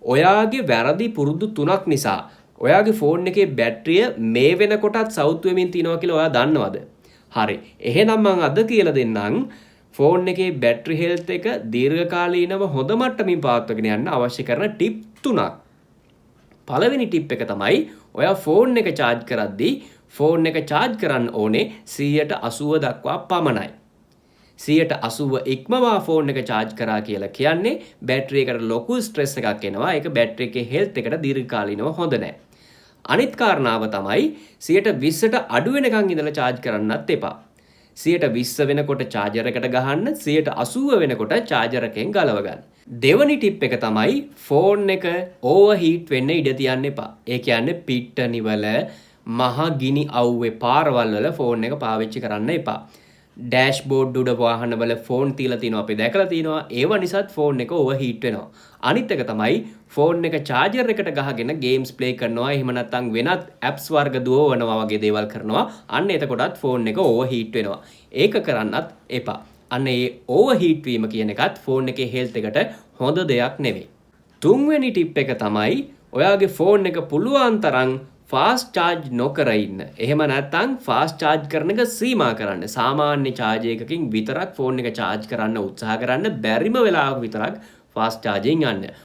ඔයාගේ වැරදි පුරුදු 3ක් නිසා ඔයාගේ ෆෝන් එකේ බැටරිය මේ වෙනකොටත් සවුත් වෙමින් තියෙනවා කියලා ඔයා දන්නවද? හරි. එහෙනම් මම අද කියලා දෙන්නම් ෆෝන් එකේ බැටරි හෙල්ත් එක දීර්ඝකාලීනව හොඳ මට්ටමින් පවත්වාගෙන යන්න අවශ්‍ය කරන ටිප් 3ක්. පළවෙනි ටිප් එක තමයි ඔයා ෆෝන් එක charge කරද්දී ෆෝන් එක charge කරන්න ඕනේ 180 දක්වා පමණයි. 180 ඉක්මවා ෆෝන් එක charge කරා කියලා කියන්නේ බැටරි එකට ලොකු ස්ට්‍රෙස් එකක් එනවා. ඒක බැටරි එකේ හෙල්ත් එකට දීර්ඝකාලීනව හොඳ නැහැ. අනිත් කාරණාව තමයි 120ට අඩු වෙනකන් ඉඳලා charge කරන්නත් එපා. 120 වෙනකොට charger එකට ගහන්න 180 වෙනකොට charger එකෙන් ගලව ගන්න. දෙවනි ටිප් එක තමයි ෆෝන් එක ඕවර්හීට් වෙන්න ඉඩ තියන්න එපා. ඒ කියන්නේ පිට්ටනිවල මහා ගිනි අවුවේ පාරවල් වල ෆෝන් එක පාවිච්චි කරන්න එපා. ඩෑෂ්බෝඩ් උඩ වාහනවල ෆෝන් තියලා තිනවා අපි දැකලා තිනවා. ඒව නිසාත් ෆෝන් එක ඕවර්හීට් වෙනවා. අනිත් එක තමයි ෆෝන් එක charger එකට ගහගෙන games play කරනවා. එහෙම නැත්නම් වෙනත් apps වර්ග දුවවනවා වගේ දේවල් කරනවා. අන්න එතකොටත් ෆෝන් එක ඕවර්හීට් වෙනවා. ඒක කරන්නත් එපා. අන්න ඒ ඕවර්හීට් වීම කියන එකත් ෆෝන් එකේ හෙල්ත් එකට හොඳ දෙයක් නෙවෙයි. තුන්වෙනි ටිප් එක තමයි ඔයාගේ ෆෝන් එක පුළුවන් තරම් ෆාස්ට් charge නොකර ඉන්න. එහෙම නැත්නම් ෆාස්ට් charge කරන එක සීමා කරන්න. සාමාන්‍ය charge එකකින් විතරක් ෆෝන් එක charge කරන්න උත්සාහ කරන්න. බැරිම වෙලාවක විතරක් ෆාස්ට් charging යන්න.